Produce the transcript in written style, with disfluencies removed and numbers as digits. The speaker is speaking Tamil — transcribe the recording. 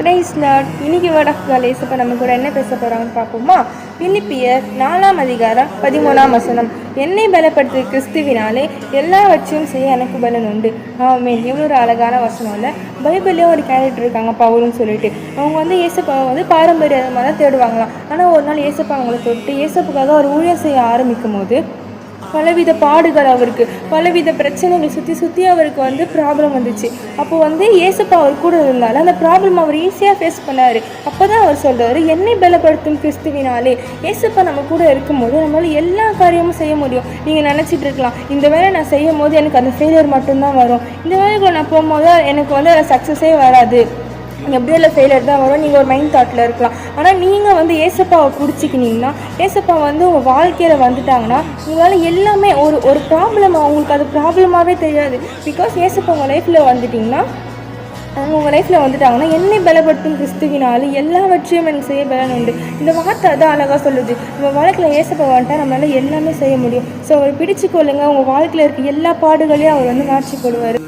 Price lord. இன்னைக்கு வேர்ட் ஆஃப் காட் ஏசப்பா நம்ம கூட என்ன பேச போகிறாங்கன்னு பார்ப்போமா? பிலிப்பியர் 4:13 என்னை பலப்படுத்து கிறிஸ்துவினாலே எல்லாவற்றையும் செய்ய எனக்கு பலன் உண்டு. ஆமென். எவ்வளோ ஒரு அழகான வசனம் இல்லை? பைபிள்லேயே ஒரு கேரக்டர் இருக்காங்க பவுல்னு சொல்லிட்டு. அவங்க ஏசப்பாவை பாரம்பரியமாக தான் தேடுவாங்களாம். ஆனால் ஒரு நாள் ஏசப்பா அவங்கள தொட்டு ஏசப்புக்காக ஒரு ஊழியம் செய்ய ஆரம்பிக்கும் போது பலவித பாடுகள், அவருக்கு பலவித பிரச்சனைகள் சுற்றி அவருக்கு ப்ராப்ளம் வந்துச்சு. அப்போது ஏசப்பா அவர் கூட இருந்தாலும் அந்த ப்ராப்ளம் அவர் ஈஸியாக ஃபேஸ் பண்ணார். அப்போ தான் அவர் சொல்கிறார், என்னை பலப்படுத்தும் கிறிஸ்துவினாலே. ஏசப்பா நம்ம கூட இருக்கும்போது நம்மளால் எல்லா காரியமும் செய்ய முடியும். நீங்கள் நினச்சிட்டு இருக்கலாம், இந்த வேலை நான் செய்யும் போது எனக்கு அந்த ஃபெயிலியர் மட்டும்தான் வரும், இந்த வேலைக்குள்ள நான் போகும்போது எனக்கு அந்த சக்ஸஸே வராது, எப்படியோ இல்லை ஃபெயிலியர் தான் வரும், நீங்கள் ஒரு மைண்ட் தாட்டில் இருக்கலாம். ஆனால் நீங்கள் ஏசப்பாவை பிடிச்சிக்கினீங்கன்னா, ஏசப்பா உங்கள் வாழ்க்கையில் வந்துட்டாங்கன்னா உங்களால் எல்லாமே ஒரு ப்ராப்ளம் அவங்களுக்கு அது ப்ராப்ளமாகவே தெரியாது. பிகாஸ் ஏசப்பா உங்கள் லைஃப்பில் வந்துட்டாங்கன்னா என்னை பலப்படுத்தும் கிறிஸ்துவினாலே எல்லாவற்றையும் எனக்கு செய்ய பலன் உண்டு. இந்த வார்த்தை அதான் அழகாக சொல்லுது. நம்ம வாழ்க்கையில் ஏசப்பா வந்துட்டால் நம்மளால் எல்லாமே செய்ய முடியும். ஸோ அவர் பிடிச்சிக்கொள்ளுங்க. உங்கள் வாழ்க்கையில் இருக்க எல்லா பாடுகளையும் அவர் மாற்றி போடுவார்.